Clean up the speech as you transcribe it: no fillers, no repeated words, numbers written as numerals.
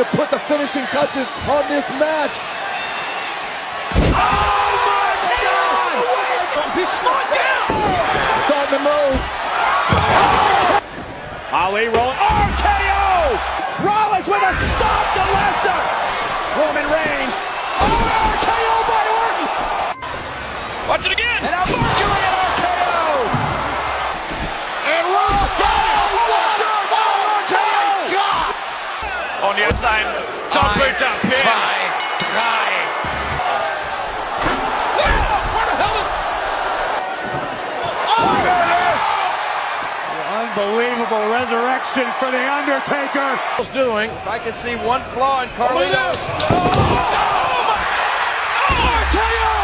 to put the finishing touches on this match. Oh my God! He's slowing down! Starting to move. Ali rolling. RKO! Rollins with a stop to Lesnar. Roman Reigns. RKO by Orton. Watch it again. And now Mercury and RKO. And Rollins got it. RKO. On the outside. Top boot up. Unbelievable resurrection for The Undertaker. Doing. If I can see one flaw in Carlitos. Oh, my. RKO!